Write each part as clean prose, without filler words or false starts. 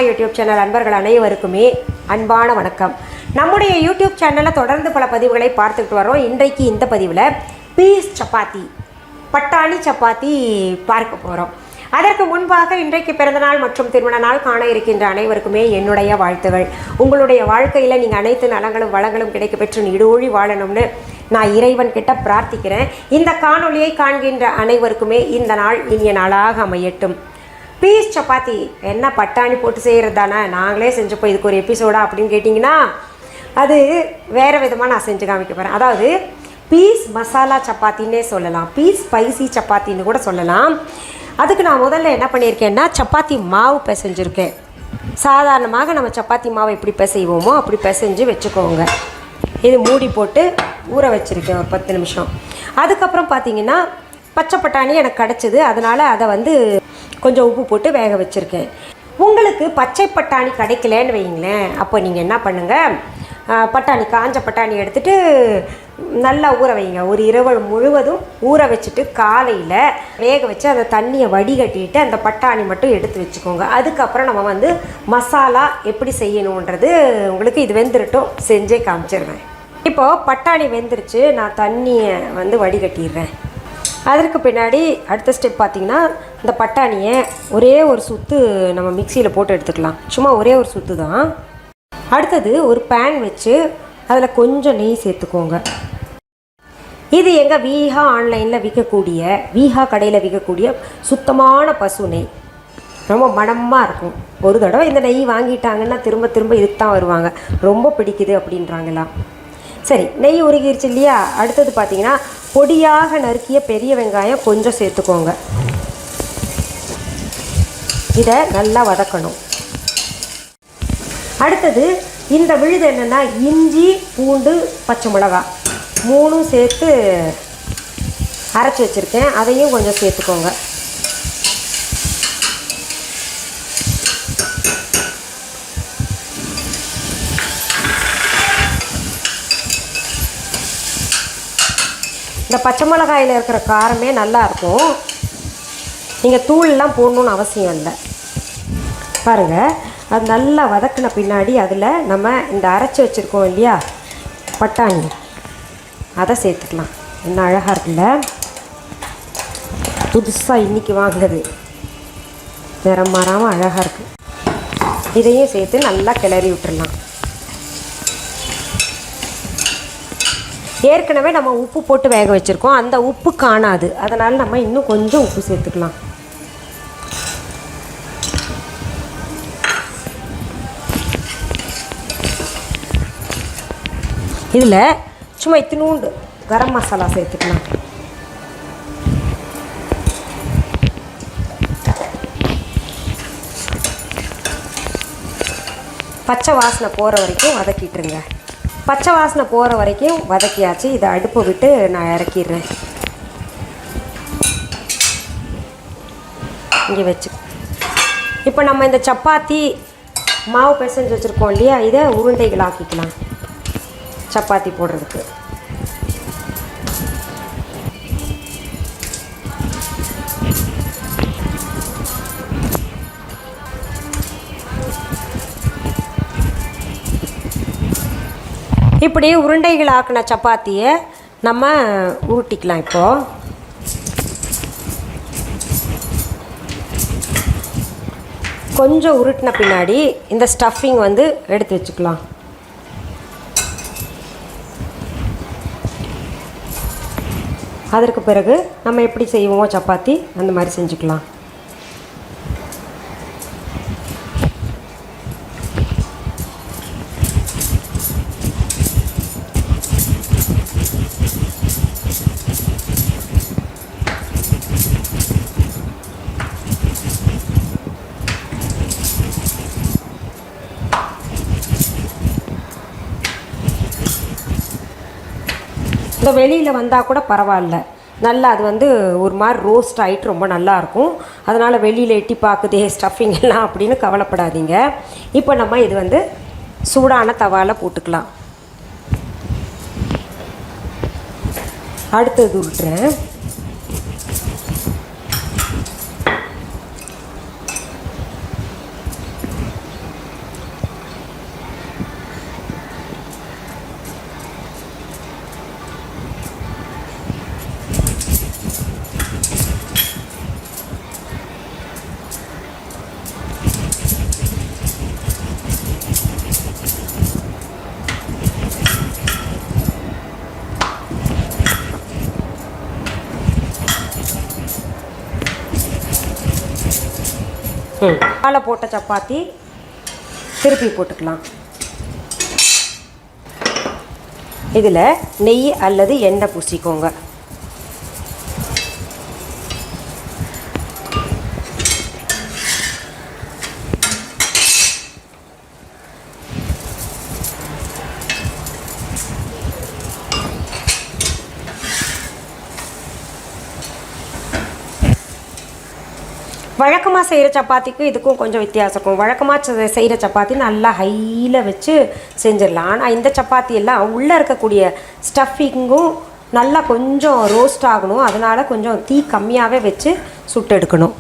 YouTube channel அன்பர்கள் அனைவருக்குமே அன்பான வணக்கம். நம்முடைய யூடியூப் சேனலில் தொடர்ந்து பல பதிவுகளை பார்த்துக்கிட்டு வரோம். இன்றைக்கு இந்த பதிவில் பீஸ் சப்பாத்தி, பட்டாணி சப்பாத்தி பார்க்க போகிறோம். அதற்கு முன்பாக இன்றைக்கு பிறந்தநாள் மற்றும் திருமண நாள் காண இருக்கின்ற அனைவருக்குமே என்னுடைய வாழ்த்துகள். உங்களுடைய வாழ்க்கையில் நீங்கள் அனைத்து நலங்களும் வளங்களும் கிடைக்க பெற்று நீடோழி வாழணும்னு நான் இறைவன் கிட்ட பிரார்த்திக்கிறேன். இந்த காணொலியை காண்கின்ற அனைவருக்குமே இந்த நாள் இனிய நாளாக அமையட்டும். பீஸ் சப்பாத்தி என்ன பட்டாணி போட்டு செய்கிறது தானே, நாங்களே செஞ்சப்போ இதுக்கு ஒரு எபிசோடா அப்படின்னு கேட்டிங்கன்னா அது வேறு விதமாக நான் செஞ்சு காமிக்க போகிறேன். அதாவது பீஸ் மசாலா சப்பாத்தின்னே சொல்லலாம், பீஸ் ஸ்பைசி சப்பாத்தின்னு கூட சொல்லலாம். அதுக்கு நான் முதல்ல என்ன பண்ணியிருக்கேன்னா சப்பாத்தி மாவு பிசைஞ்சிருக்கேன். சாதாரணமாக நம்ம சப்பாத்தி மாவு எப்படி பிசைவோமோ அப்படி பிசைஞ்சு வச்சுக்கோங்க. இது மூடி போட்டு ஊற வச்சுருக்கேன் ஒரு 10 நிமிஷம். அதுக்கப்புறம் பார்த்திங்கன்னா பச்சை பட்டாணி எனக்கு கிடச்சிது, அதனால் அதை கொஞ்சம் உப்பு போட்டு வேக வச்சுருக்கேன். உங்களுக்கு பச்சை பட்டாணி கிடைக்கலன்னு வைங்களேன், அப்போ நீங்கள் என்ன பண்ணுங்கள், பட்டாணி காஞ்ச பட்டாணி எடுத்துகிட்டு நல்லா ஊற வைங்க. ஒரு இரவு முழுவதும் ஊற வச்சுட்டு காலையில் வேக வச்சு அந்த தண்ணியை வடிகட்டிட்டு அந்த பட்டாணி மட்டும் எடுத்து வச்சுக்கோங்க. அதுக்கப்புறம் நம்ம மசாலா எப்படி செய்யணுன்றது உங்களுக்கு இது வெந்துருட்டும் செஞ்சே காமிச்சிடுறேன். இப்போது பட்டாணி வெந்துருச்சு, நான் தண்ணியை வடிகட்டிடுறேன். அதற்கு பின்னாடி அடுத்த ஸ்டெப் பார்த்திங்கன்னா இந்த பட்டாணியை ஒரே ஒரு சுற்று நம்ம மிக்சியில் போட்டு எடுத்துக்கலாம். சும்மா ஒரே ஒரு சுற்று தான். அடுத்தது ஒரு பேன் வச்சு அதில் கொஞ்சம் நெய் சேர்த்துக்கோங்க. இது எங்கள் வீஹா ஆன்லைனில் விற்கக்கூடிய, வீஹா கடையில் விற்கக்கூடிய சுத்தமான பசு நெய். ரொம்ப மணமாக இருக்கும். ஒரு தடவை இந்த நெய் வாங்கிட்டாங்கன்னா திரும்ப திரும்ப இதுக்கு தான் வருவாங்க, ரொம்ப பிடிக்குது அப்படின்றாங்களா. சரி, நெய் உருகிருச்சு இல்லையா. அடுத்தது பார்த்திங்கன்னா பொடியாக நறுக்கிய பெரிய வெங்காயம் கொஞ்சம் சேர்த்துக்கோங்க. இதை நல்லா வதக்கணும். அடுத்தது இந்த விழுது என்னென்னா இஞ்சி பூண்டு பச்சை மிளகாய் 3 சேர்த்து அரைச்சி வச்சுருக்கேன், அதையும் கொஞ்சம் சேர்த்துக்கோங்க. இந்த பச்சை மிளகாயில் இருக்கிற காரமே நல்லாயிருக்கும். நீங்கள் தூள்லாம் போடணுன்னு அவசியம் இல்லை. பாருங்கள், அது நல்லா வதக்கின பின்னாடி அதில் நம்ம இந்த அரைச்சி வச்சுருக்கோம் இல்லையா பட்டாணி, அதை சேர்த்துக்கலாம். என்ன அழகாக இருக்குல்ல, புதுசாக இன்றைக்கி வாங்கினது, நிறம் மாறாமல் அழகாக இருக்குது. இதையும் சேர்த்து நல்லா கிளறி விட்டுடலாம். ஏற்கனவே நம்ம உப்பு போட்டு வேக வச்சுருக்கோம், அந்த உப்பு காணாது, அதனால் நம்ம இன்னும் கொஞ்சம் உப்பு சேர்த்துக்கலாம். இதில் சும்மா இத்தினூண்டு கரம் மசாலா சேர்த்துக்கலாம். பச்சை வாசனை போகிற வரைக்கும் வதக்கிட்டுருங்க. பச்சை வாசனை போகிற வரைக்கும் வதக்கியாச்சு. இதை அடுப்பை விட்டு நான் இறக்கிடுறேன். இங்கே வச்சு இப்போ நம்ம இந்த சப்பாத்தி மாவு பிசைஞ்சு வச்சுருக்கோம் இல்லையா, இதை உருண்டைகள் ஆக்கிக்கலாம் சப்பாத்தி போடுறதுக்கு. இப்படி உருண்டைகள் ஆக்கின சப்பாத்தியை நம்ம உருட்டிக்கலாம். இப்போது கொஞ்சம் உருட்டின பின்னாடி இந்த ஸ்டஃபிங் எடுத்து வச்சுக்கலாம். அதற்கு பிறகு நம்ம எப்படி செய்வோமோ சப்பாத்தி அந்த மாதிரி செஞ்சுக்கலாம். இந்த வெளியில் வந்தால் கூட பரவாயில்ல, நல்லா அது ஒரு மாதிரி ரோஸ்ட் ஆகிட்டு ரொம்ப நல்லாயிருக்கும். அதனால் வெளியில் எட்டி பார்க்குதே ஸ்டஃபிங் எல்லாம் அப்படின்னு கவலைப்படாதீங்க. இப்போ நம்ம இது சூடான தவாவில் போட்டுக்கலாம். அடுத்தது உருட்டுறேன். பாலை போட்ட சப்பாத்தி திருப்பி போட்டுக்கலாம். இதில் நெய் அல்லது எண்ணெய் பூசிக்கோங்க. வழக்கமாக செய்கிற சப்பாத்திக்கும் இதுக்கும் கொஞ்சம் வித்தியாசம் இருக்கும். வழக்கமாக செய்கிற சப்பாத்தி நல்லா ஹையில் வச்சு செஞ்சிடலாம். ஆனால் இந்த சப்பாத்தி எல்லாம் உள்ளே இருக்கக்கூடிய ஸ்டஃபிங்கும் நல்லா கொஞ்சம் ரோஸ்ட் ஆகணும். அதனால் கொஞ்சம் தீ கம்மியாகவே வச்சு சுட்டு எடுக்கணும்.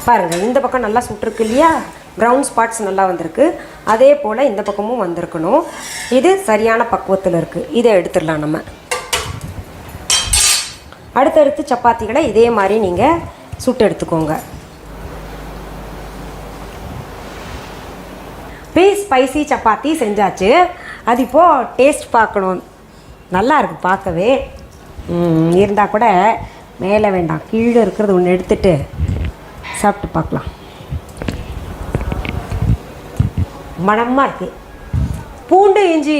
பாருங்கள், இந்த பக்கம் நல்லா சுட்டுருக்கு இல்லையா, ப்ரௌன் ஸ்பாட்ஸ் நல்லா வந்திருக்கு. அதே போல் இந்த பக்கமும் வந்திருக்கணும். இது சரியான பக்குவத்தில் இருக்குது. இதை எடுத்துடலாம் நம்ம. அடுத்தடுத்து சப்பாத்திகளை இதே மாதிரி நீங்கள் சுட்டு எடுத்துக்கோங்க. ஸ்பைசி சப்பாத்தி செஞ்சாச்சு. அது இப்போது டேஸ்ட் பார்க்கணும். நல்லா இருக்குது பார்க்கவே. இருந்தால் கூட மேலே வேண்டாம், கீழே இருக்கிறது ஒன்று எடுத்துகிட்டு சாப்பிட்டு பார்க்கலாம். மணமாக இருக்குது. பூண்டு இஞ்சி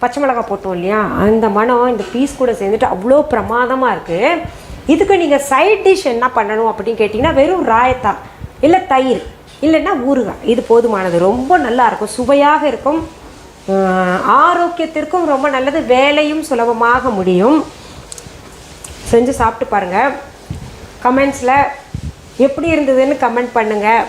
பச்சை மிளகாய் போட்டோம் இல்லையா, அந்த மணம் இந்த பீஸ் கூட சேர்ந்துட்டு அவ்வளோ பிரமாதமாக இருக்குது. இதுக்கு நீங்கள் சைட் டிஷ் என்ன பண்ணணும் அப்படின்னு கேட்டிங்கன்னா, வெறும் ராயத்தா இல்லை தயிர் இல்லைன்னா ஊறுகாய், இது போதுமானது. ரொம்ப நல்லாயிருக்கும், சுவையாக இருக்கும், ஆரோக்கியத்திற்கும் ரொம்ப நல்லது, வேலையும் சுலபமாக முடியும். செஞ்சு சாப்பிட்டு பாருங்கள். கமெண்ட்ஸில் எப்படி இருந்ததுன்னு கமெண்ட் பண்ணுங்கள்.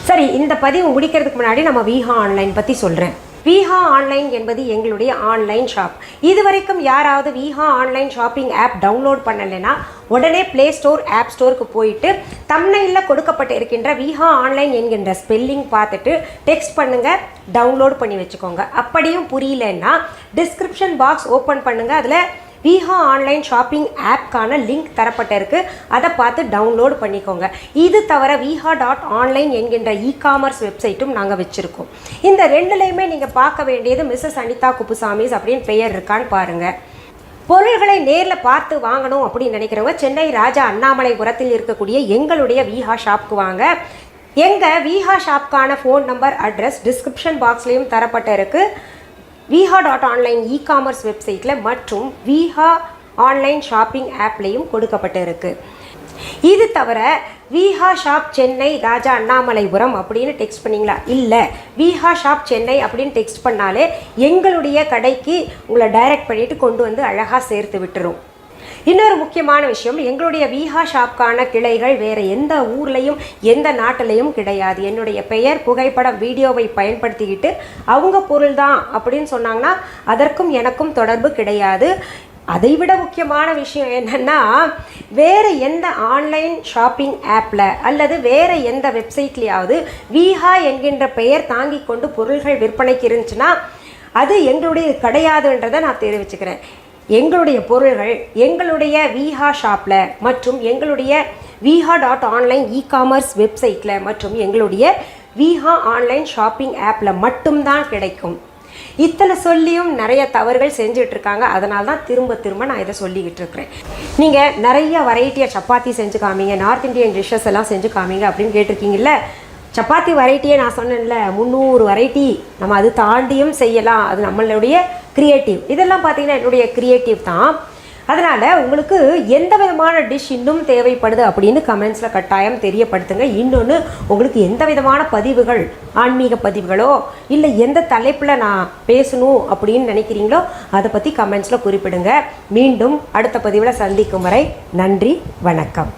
சரி, இந்த பதிவு முடிக்கிறதுக்கு முன்னாடி நம்ம விஹா ஆன்லைன் பற்றி சொல்கிறேன். விஹா ஆன்லைன் என்பது எங்களுடைய ஆன்லைன் ஷாப். இதுவரைக்கும் யாராவது விஹா ஆன்லைன் ஷாப்பிங் ஆப் டவுன்லோட் பண்ணலைன்னா உடனே ப்ளே ஸ்டோர், ஆப் ஸ்டோருக்கு போயிட்டு தம்ப்நெயிலில் கொடுக்கப்பட்டு இருக்கின்ற விஹா ஆன்லைன் என்கின்ற ஸ்பெல்லிங் பார்த்துட்டு டெக்ஸ்ட் பண்ணுங்கள், டவுன்லோட் பண்ணி வச்சுக்கோங்க. அப்படியும் புரியலன்னா டிஸ்கிரிப்ஷன் பாக்ஸ் ஓப்பன் பண்ணுங்கள். அதில் விஹா ஆன்லைன் ஷாப்பிங் ஆப்க்கான லிங்க் தரப்பட்ட இருக்குது. அதை பார்த்து டவுன்லோட் பண்ணிக்கோங்க. இது தவிர viha.online என்கின்ற இ-காமர்ஸ் வெப்சைட்டும் நாங்கள் வச்சுருக்கோம். இந்த ரெண்டுலேயுமே நீங்கள் பார்க்க வேண்டியது மிஸ்ஸஸ் அனிதா குப்புசாமிஸ் அப்படின்னு பெயர் இருக்கான்னு பாருங்கள். பொருள்களை நேரில் பார்த்து வாங்கணும் அப்படின்னு நினைக்கிறவங்க சென்னை ராஜா அண்ணாமலைபுரத்தில் இருக்கக்கூடிய எங்களுடைய விஹா ஷாப்க்கு வாங்க. எங்கள் விஹா ஷாப்க்கான ஃபோன் நம்பர், அட்ரஸ் டிஸ்கிரிப்ஷன் பாக்ஸ்லேயும் தரப்பட்ட இருக்குது. viha.online இ-காமர்ஸ் வெப்சைட்டில் மற்றும் விஹா ஆன்லைன் ஷாப்பிங் ஆப்லேயும் கொடுக்கப்பட்டு இருக்குது. இது தவிர விஹா ஷாப் சென்னை ராஜா அண்ணாமலைபுரம் அப்படின்னு டெக்ஸ்ட் பண்ணிங்களா, இல்லை விஹா ஷாப் சென்னை அப்படின்னு டெக்ஸ்ட் பண்ணாலே எங்களுடைய கடைக்கு உங்களை டைரக்ட் பண்ணிவிட்டு கொண்டு வந்து அழகாக சேர்த்து விட்டுரும். இன்னொரு முக்கியமான விஷயம், எங்களுடைய விஹா ஷாப்க்கான கிளைகள் வேறு எந்த ஊர்லேயும் எந்த நாட்டிலையும் கிடையாது. என்னுடைய பெயர், புகைப்படம், வீடியோவை பயன்படுத்திக்கிட்டு அவங்க பொருள் தான் அப்படின்னு சொன்னாங்கன்னா அதற்கும் எனக்கும் தொடர்பு கிடையாது. அதைவிட முக்கியமான விஷயம் என்னென்னா, வேறு எந்த ஆன்லைன் ஷாப்பிங் ஆப்பில் அல்லது வேறு எந்த வெப்சைட்லேயாவது விஹா என்கின்ற பெயர் தாங்கி கொண்டு பொருள்கள் விற்பனைக்கு இருந்துச்சுன்னா அது எங்களுடைய கிடையாதுன்றதை நான் தெரிவிச்சுக்கிறேன். எங்களுடைய பொருள்கள் எங்களுடைய விஹா ஷாப்பில் மற்றும் எங்களுடைய viha.online இ-காமர்ஸ் வெப்சைட்டில் மற்றும் எங்களுடைய விஹா ஆன்லைன் ஷாப்பிங் ஆப்பில் மட்டும்தான் கிடைக்கும். இத்தனை சொல்லியும் நிறைய தவறுகள் செஞ்சிட்ருக்காங்க. அதனால தான் திரும்ப திரும்ப நான் இதை சொல்லிக்கிட்டு இருக்கிறேன். நீங்கள் நிறைய வெரைட்டியாக சப்பாத்தி செஞ்சு காமிங்க, நார்த் இந்தியன் டிஷ்ஷஸ் எல்லாம் செஞ்சு காமிங்க அப்படின்னு கேட்டிருக்கீங்கல்ல. சப்பாத்தி வெரைட்டியே நான் சொன்னேன்ல, 300 வெரைட்டி நம்ம அது தாண்டியும் செய்யலாம். அது நம்மளுடைய க்ரியேட்டிவ். இதெல்லாம் பார்த்திங்கன்னா என்னுடைய க்ரியேட்டிவ் தான். அதனால் உங்களுக்கு எந்த விதமான டிஷ் இன்னும் தேவைப்படுது அப்படின்னு கமெண்ட்ஸில் கட்டாயம் தெரியப்படுத்துங்க. இன்னொன்று, உங்களுக்கு எந்த விதமான பதிவுகள், ஆன்மீக பதிவுகளோ இல்லை எந்த தலைப்பில் நான் பேசணும் அப்படின்னு நினைக்கிறீங்களோ அதை பற்றி கமெண்ட்ஸில் குறிப்பிடுங்க. மீண்டும் அடுத்த பதிவில் சந்திக்கும் வரை நன்றி, வணக்கம்.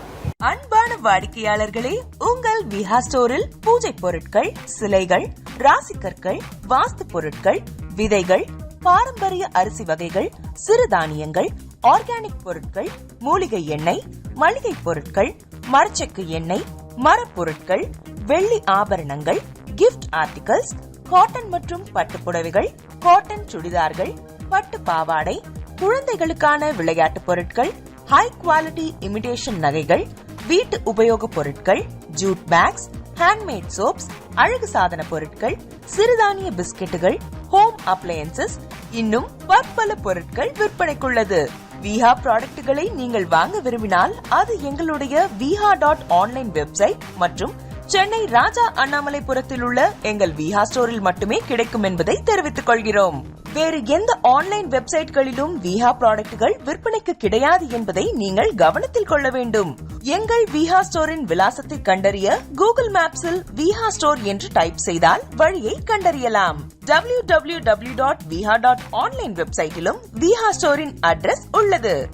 அன்பான வாடிக்கையாளர்களே, உங்கள் விஹா ஸ்டோரில் பூஜை பொருட்கள், சிலைகள், ராசிக்கற்கள், வாஸ்து பொருட்கள், விதைகள், பாரம்பரிய அரிசி வகைகள், சிறுதானியங்கள், ஆர்கானிக் பொருட்கள், மூலிகை எண்ணெய், மளிகை பொருட்கள், மரச்செக்கு எண்ணெய், மரப்பொருட்கள், வெள்ளி ஆபரணங்கள், கிஃப்ட் ஆர்டிகல்ஸ், காட்டன் மற்றும் பட்டு புடவைகள், காட்டன் சுடிதார்கள், பட்டு பாவாடை, குழந்தைகளுக்கான விளையாட்டு பொருட்கள், ஹை குவாலிட்டி இமிடேஷன் நகைகள், வீட்டு உபயோக பொருட்கள், ஜூட் பேக்ஸ், ஹேண்ட்மேட் சோப்ஸ், அழகு சாதன பொருட்கள், சிறுதானிய பிஸ்கெட்டுகள், ஹோம் அப்ளையன்சஸ், இன்னும் பற்பல பொருட்கள் விற்பனைக்குள்ளது. விஹா ப்ராடக்ட்களை நீங்கள் வாங்க விரும்பினால் அது எங்களுடைய viha.online வெப்சைட் மற்றும் சென்னை ராஜா அண்ணாமலைபுரத்தில் உள்ள எங்கள் விஹா ஸ்டோரில் மட்டுமே கிடைக்கும் என்பதை தெரிவித்துக் கொள்கிறோம். வேறு எந்த ஆன்லைன் வெப்சைட்களிலும் விஹா ப்ராடக்ட்கள் விற்பனைக்கு கிடையாது என்பதை நீங்கள் கவனத்தில் கொள்ள வேண்டும். எங்கள் விஹா ஸ்டோரின் விலாசத்தை கண்டறிய கூகுள் மேப்ஸில் விஹா ஸ்டோர் என்று டைப் செய்தால் வழியை கண்டறியலாம். www.viha.online வெப்சைட்டிலும் விஹா ஸ்டோரின் அட்ரஸ் உள்ளது.